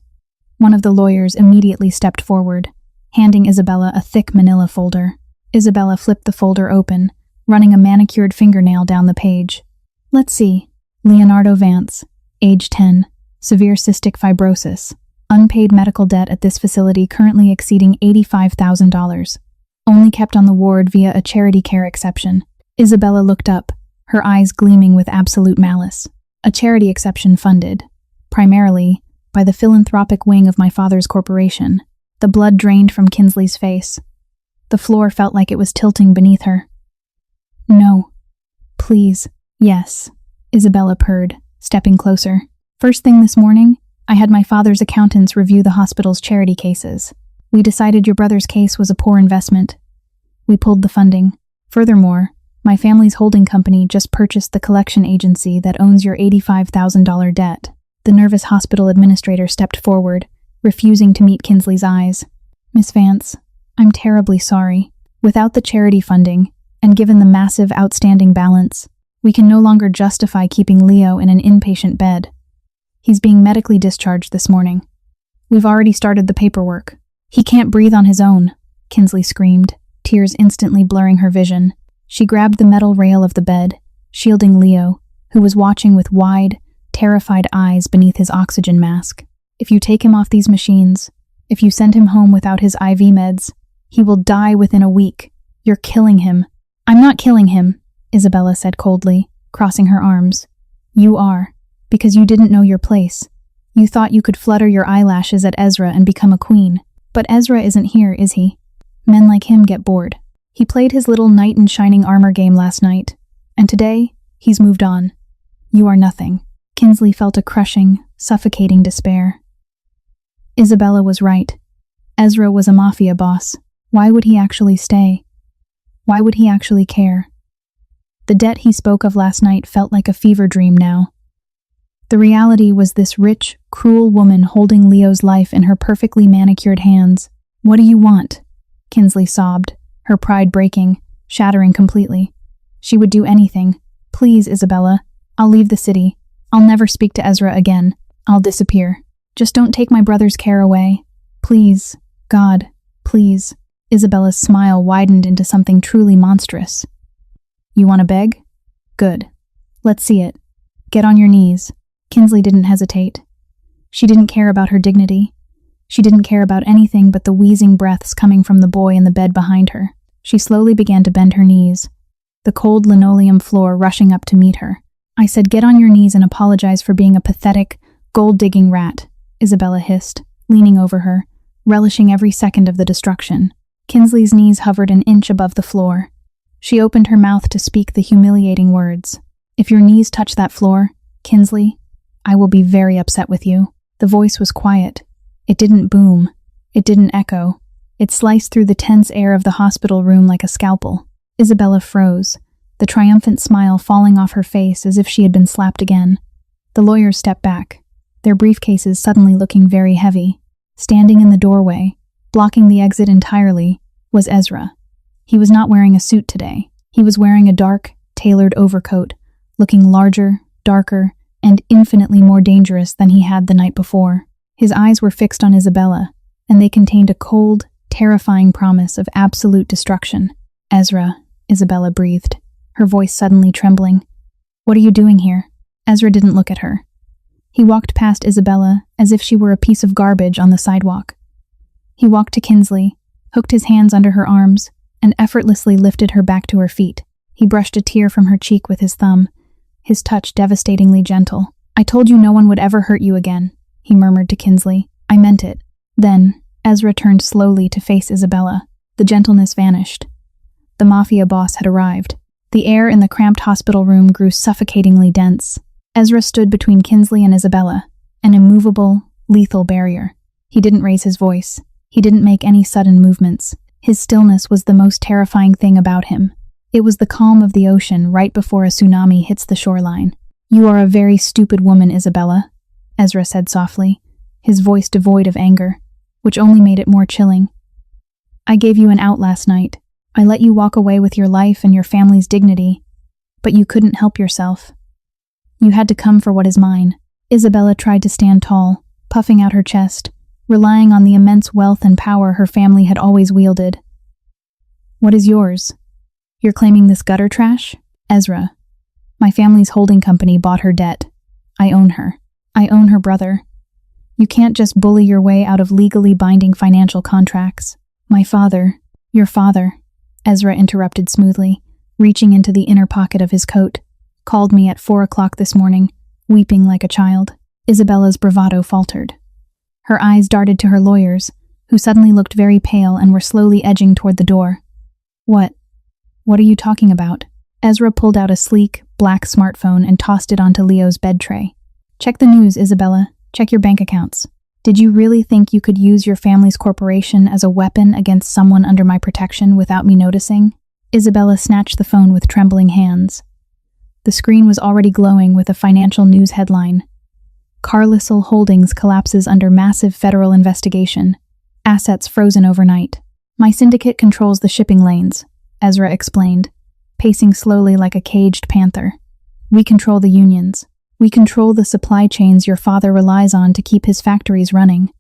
One of the lawyers immediately stepped forward, handing Isabella a thick manila folder. Isabella flipped the folder open, running a manicured fingernail down the page. "Let's see. Leonardo Vance, age 10, severe cystic fibrosis. Unpaid medical debt at this facility currently exceeding $85,000. Only kept on the ward via a charity care exception." Isabella looked up, her eyes gleaming with absolute malice. "A charity exception funded, primarily, by the philanthropic wing of my father's corporation." The blood drained from Kinsley's face. The floor felt like it was tilting beneath her. "No. Please. Yes," Isabella purred, stepping closer. "First thing this morning, I had my father's accountants review the hospital's charity cases. We decided your brother's case was a poor investment. We pulled the funding. Furthermore, my family's holding company just purchased the collection agency that owns your $85,000 debt." The nervous hospital administrator stepped forward, refusing to meet Kinsley's eyes. "Miss Vance, I'm terribly sorry. Without the charity funding, and given the massive outstanding balance, we can no longer justify keeping Leo in an inpatient bed. He's being medically discharged this morning. We've already started the paperwork." "He can't breathe on his own," Kinsley screamed, tears instantly blurring her vision. She grabbed the metal rail of the bed, shielding Leo, who was watching with wide, terrified eyes beneath his oxygen mask. "If you take him off these machines, if you send him home without his IV meds, he will die within a week. You're killing him." "I'm not killing him," Isabella said coldly, crossing her arms. "You are, because you didn't know your place. You thought you could flutter your eyelashes at Ezra and become a queen. But Ezra isn't here, is he? Men like him get bored. He played his little knight in shining armor game last night, and today, he's moved on. You are nothing." Kinsley felt a crushing, suffocating despair. Isabella was right. Ezra was a mafia boss. Why would he actually stay? Why would he actually care? The debt he spoke of last night felt like a fever dream now. The reality was this rich, cruel woman holding Leo's life in her perfectly manicured hands. "What do you want?" Kinsley sobbed, her pride breaking, shattering completely. She would do anything. "Please, Isabella. I'll leave the city. I'll never speak to Ezra again. I'll disappear. Just don't take my brother's care away. Please. God. Please." Isabella's smile widened into something truly monstrous. "You want to beg? Good. Let's see it. Get on your knees." Kinsley didn't hesitate. She didn't care about her dignity. She didn't care about anything but the wheezing breaths coming from the boy in the bed behind her. She slowly began to bend her knees, the cold linoleum floor rushing up to meet her. "I said get on your knees and apologize for being a pathetic, gold-digging rat," Isabella hissed, leaning over her, relishing every second of the destruction. Kinsley's knees hovered an inch above the floor. She opened her mouth to speak the humiliating words. "If your knees touch that floor, Kinsley, I will be very upset with you." The voice was quiet. It didn't boom. It didn't echo. It sliced through the tense air of the hospital room like a scalpel. Isabella froze, the triumphant smile falling off her face as if she had been slapped again. The lawyers stepped back, their briefcases suddenly looking very heavy. Standing in the doorway, blocking the exit entirely, was Ezra. He was not wearing a suit today. He was wearing a dark, tailored overcoat, looking larger, darker, and infinitely more dangerous than he had the night before. His eyes were fixed on Isabella, and they contained a cold, terrifying promise of absolute destruction. "Ezra," Isabella breathed, her voice suddenly trembling. "What are you doing here?" Ezra didn't look at her. He walked past Isabella as if she were a piece of garbage on the sidewalk. He walked to Kinsley, hooked his hands under her arms, and effortlessly lifted her back to her feet. He brushed a tear from her cheek with his thumb, his touch devastatingly gentle. "I told you no one would ever hurt you again," he murmured to Kinsley. "I meant it." Then, Ezra turned slowly to face Isabella. The gentleness vanished. The mafia boss had arrived. The air in the cramped hospital room grew suffocatingly dense. Ezra stood between Kinsley and Isabella, an immovable, lethal barrier. He didn't raise his voice. He didn't make any sudden movements. His stillness was the most terrifying thing about him. It was the calm of the ocean right before a tsunami hits the shoreline. "You are a very stupid woman, Isabella," Ezra said softly, his voice devoid of anger, which only made it more chilling. "I gave you an out last night. I let you walk away with your life and your family's dignity, but you couldn't help yourself. You had to come for what is mine." Isabella tried to stand tall, puffing out her chest, relying on the immense wealth and power her family had always wielded. "What is yours? You're claiming this gutter trash?" "Ezra, my family's holding company bought her debt. I own her. I own her brother. You can't just bully your way out of legally binding financial contracts." "My father, your father," Ezra interrupted smoothly, reaching into the inner pocket of his coat, "called me at 4 o'clock this morning, weeping like a child." Isabella's bravado faltered. Her eyes darted to her lawyers, who suddenly looked very pale and were slowly edging toward the door. What are you talking about?" Ezra pulled out a sleek, black smartphone and tossed it onto Leo's bed tray. "Check the news, Isabella. Check your bank accounts. Did you really think you could use your family's corporation as a weapon against someone under my protection without me noticing?" Isabella snatched the phone with trembling hands. The screen was already glowing with a financial news headline. "Carlisle Holdings collapses under massive federal investigation. Assets frozen overnight. My syndicate controls the shipping lanes," Ezra explained, pacing slowly like a caged panther. "We control the unions. We control the supply chains your father relies on to keep his factories running.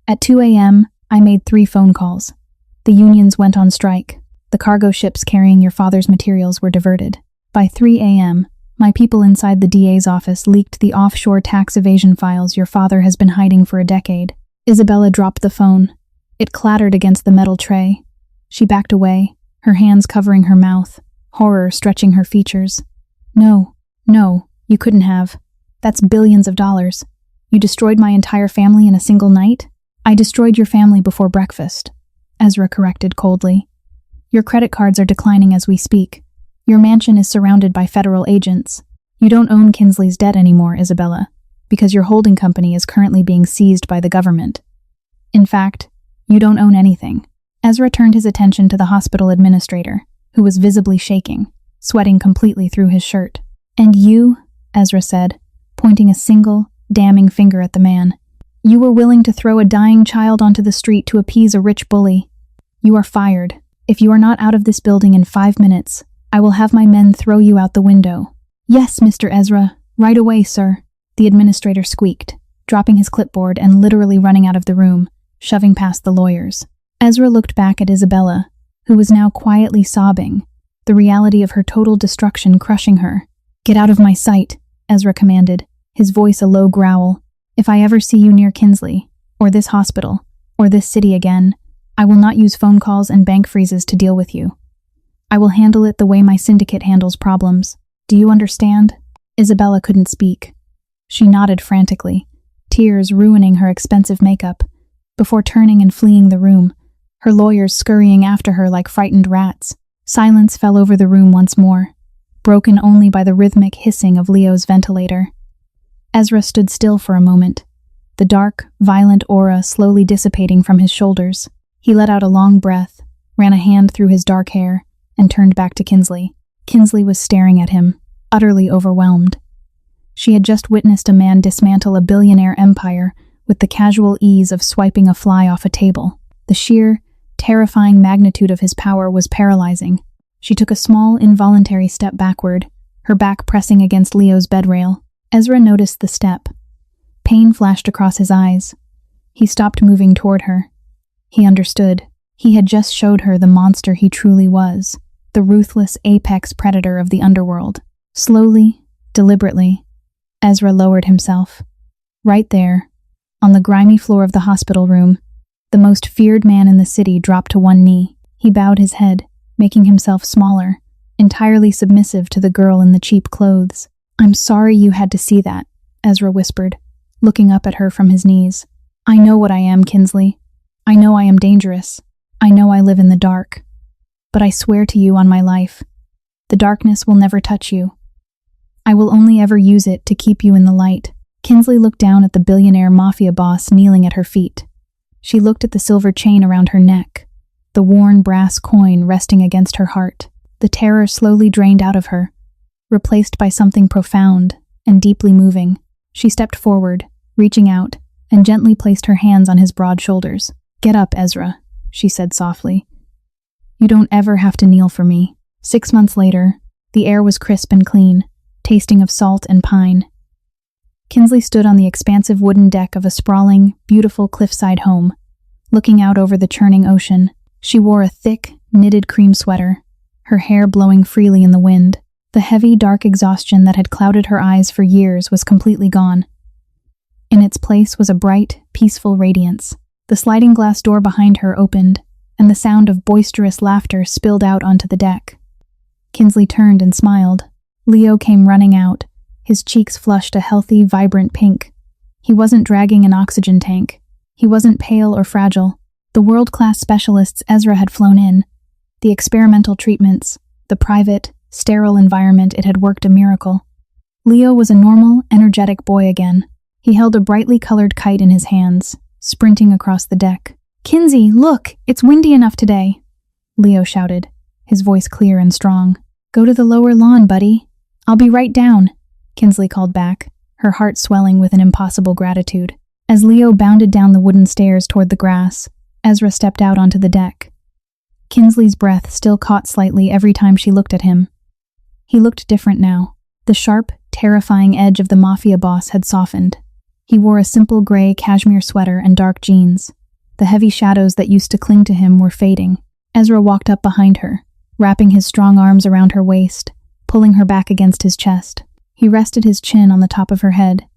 At 2 a.m., I made 3 phone calls. The unions went on strike. The cargo ships carrying your father's materials were diverted. By 3 a.m., my people inside the DA's office leaked the offshore tax evasion files your father has been hiding for a decade." Isabella dropped the phone. It clattered against the metal tray. She backed away, her hands covering her mouth, horror stretching her features. No, you couldn't have. That's billions of dollars. You destroyed my entire family in a single night?" "I destroyed your family before breakfast," Ezra corrected coldly. "Your credit cards are declining as we speak. Your mansion is surrounded by federal agents. You don't own Kinsley's debt anymore, Isabella, because your holding company is currently being seized by the government." In fact, you don't own anything. Ezra turned his attention to the hospital administrator, who was visibly shaking, sweating completely through his shirt. And you, Ezra said, pointing a single, damning finger at the man, you were willing to throw a dying child onto the street to appease a rich bully. You are fired. If you are not out of this building in 5 minutes, I will have my men throw you out the window. Yes, Mr. Ezra, right away, sir, the administrator squeaked, dropping his clipboard and literally running out of the room, shoving past the lawyers. Ezra looked back at Isabella, who was now quietly sobbing, the reality of her total destruction crushing her. Get out of my sight, Ezra commanded, his voice a low growl. If I ever see you near Kinsley, or this hospital, or this city again, I will not use phone calls and bank freezes to deal with you. I will handle it the way my syndicate handles problems. Do you understand? Isabella couldn't speak. She nodded frantically, tears ruining her expensive makeup, before turning and fleeing the room, her lawyers scurrying after her like frightened rats. Silence fell over the room once more, broken only by the rhythmic hissing of Leo's ventilator. Ezra stood still for a moment, the dark, violent aura slowly dissipating from his shoulders. He let out a long breath, ran a hand through his dark hair, and turned back to Kinsley. Kinsley was staring at him, utterly overwhelmed. She had just witnessed a man dismantle a billionaire empire with the casual ease of swiping a fly off a table. The sheer, terrifying magnitude of his power was paralyzing. She took a small, involuntary step backward, her back pressing against Leo's bedrail. Ezra noticed the step. Pain flashed across his eyes. He stopped moving toward her. He understood. He had just showed her the monster he truly was, the ruthless apex predator of the underworld. Slowly, deliberately, Ezra lowered himself. Right there, on the grimy floor of the hospital room, the most feared man in the city dropped to one knee. He bowed his head, making himself smaller, entirely submissive to the girl in the cheap clothes. I'm sorry you had to see that, Ezra whispered, looking up at her from his knees. I know what I am, Kinsley. I know I am dangerous. I know I live in the dark. But I swear to you on my life, the darkness will never touch you. I will only ever use it to keep you in the light. Kinsley looked down at the billionaire Mafia boss kneeling at her feet. She looked at the silver chain around her neck, the worn brass coin resting against her heart. The terror slowly drained out of her, replaced by something profound and deeply moving. She stepped forward, reaching out, and gently placed her hands on his broad shoulders. Get up, Ezra, she said softly. You don't ever have to kneel for me. 6 months later, the air was crisp and clean, tasting of salt and pine. Kinsley stood on the expansive wooden deck of a sprawling, beautiful cliffside home, looking out over the churning ocean. She wore a thick, knitted cream sweater, her hair blowing freely in the wind. The heavy, dark exhaustion that had clouded her eyes for years was completely gone. In its place was a bright, peaceful radiance. The sliding glass door behind her opened, and the sound of boisterous laughter spilled out onto the deck. Kinsley turned and smiled. Leo came running out, his cheeks flushed a healthy, vibrant pink. He wasn't dragging an oxygen tank. He wasn't pale or fragile. The world-class specialists Ezra had flown in, the experimental treatments, the private, sterile environment, it had worked a miracle. Leo was a normal, energetic boy again. He held a brightly colored kite in his hands, sprinting across the deck. Kinsey, look, it's windy enough today, Leo shouted, his voice clear and strong. Go to the lower lawn, buddy. I'll be right down, Kinsley called back, her heart swelling with an impossible gratitude. As Leo bounded down the wooden stairs toward the grass, Ezra stepped out onto the deck. Kinsley's breath still caught slightly every time she looked at him. He looked different now. The sharp, terrifying edge of the Mafia boss had softened. He wore a simple gray cashmere sweater and dark jeans. The heavy shadows that used to cling to him were fading. Ezra walked up behind her, wrapping his strong arms around her waist, pulling her back against his chest. He rested his chin on the top of her head,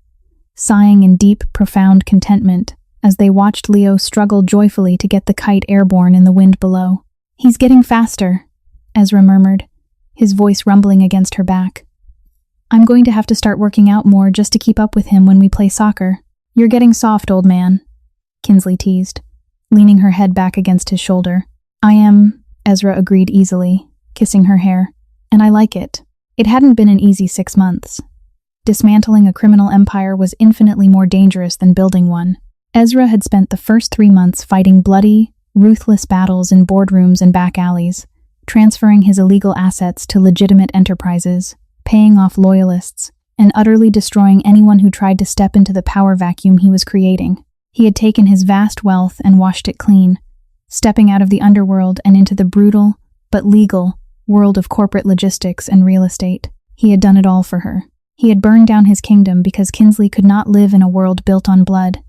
sighing in deep, profound contentment as they watched Leo struggle joyfully to get the kite airborne in the wind below. He's getting faster, Ezra murmured, his voice rumbling against her back. I'm going to have to start working out more just to keep up with him when we play soccer. You're getting soft, old man, Kinsley teased, leaning her head back against his shoulder. I am, Ezra agreed easily, kissing her hair, and I like it. It hadn't been an easy 6 months. Dismantling a criminal empire was infinitely more dangerous than building one. Ezra had spent the first 3 months fighting bloody, ruthless battles in boardrooms and back alleys, transferring his illegal assets to legitimate enterprises, paying off loyalists, and utterly destroying anyone who tried to step into the power vacuum he was creating. He had taken his vast wealth and washed it clean, stepping out of the underworld and into the brutal, but legal, world of corporate logistics and real estate. He had done it all for her. He had burned down his kingdom because Kinsley could not live in a world built on blood.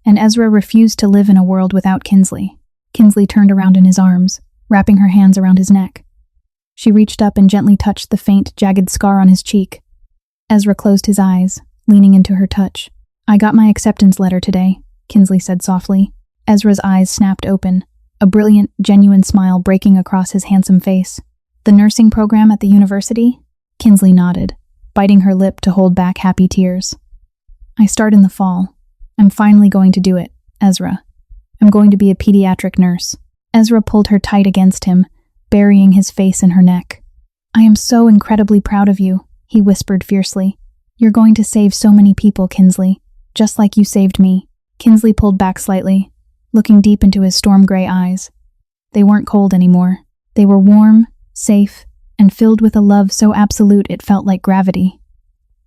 And Ezra refused to live in a world without Kinsley. Kinsley turned around in his arms, wrapping her hands around his neck. She reached up and gently touched the faint, jagged scar on his cheek. Ezra closed his eyes, leaning into her touch. "I got my acceptance letter today," Kinsley said softly. Ezra's eyes snapped open, a brilliant, genuine smile breaking across his handsome face. "The nursing program at the university?" Kinsley nodded, biting her lip to hold back happy tears. "I start in the fall. I'm finally going to do it, Ezra. I'm going to be a pediatric nurse." Ezra pulled her tight against him, burying his face in her neck. "I am so incredibly proud of you," he whispered fiercely. "You're going to save so many people, Kinsley, just like you saved me." Kinsley pulled back slightly, looking deep into his storm-gray eyes. They weren't cold anymore. They were warm, safe, and filled with a love so absolute it felt like gravity.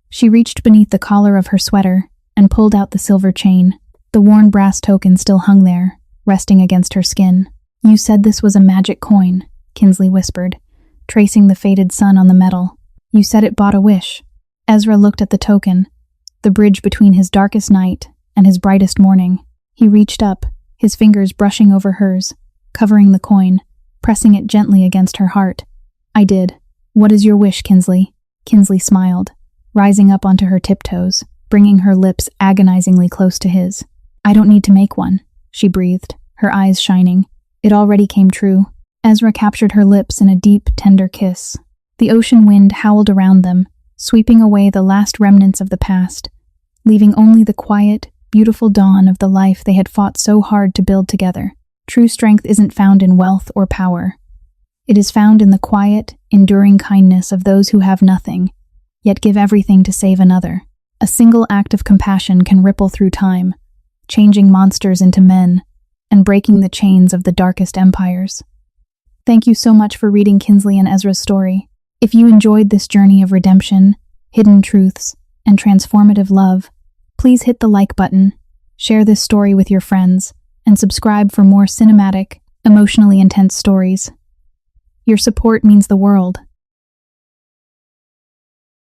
She reached beneath the collar of her sweater and pulled out the silver chain. The worn brass token still hung there, resting against her skin. "You said this was a magic coin," Kinsley whispered, tracing the faded sun on the metal. "You said it bought a wish." Ezra looked at the token, the bridge between his darkest night and his brightest morning. He reached up, his fingers brushing over hers, covering the coin, pressing it gently against her heart. "I did. What is your wish, Kinsley?" Kinsley smiled, rising up onto her tiptoes, bringing her lips agonizingly close to his. "I don't need to make one," she breathed, her eyes shining. It already came true. Ezra captured her lips in a deep, tender kiss. The ocean wind howled around them, sweeping away the last remnants of the past, leaving only the quiet, beautiful dawn of the life they had fought so hard to build together. True strength isn't found in wealth or power. It is found in the quiet, enduring kindness of those who have nothing, yet give everything to save another. A single act of compassion can ripple through time, changing monsters into men, and breaking the chains of the darkest empires. Thank you so much for reading Kinsley and Ezra's story. If you enjoyed this journey of redemption, hidden truths, and transformative love, please hit the like button, share this story with your friends, and subscribe for more cinematic, emotionally intense stories. Your support means the world.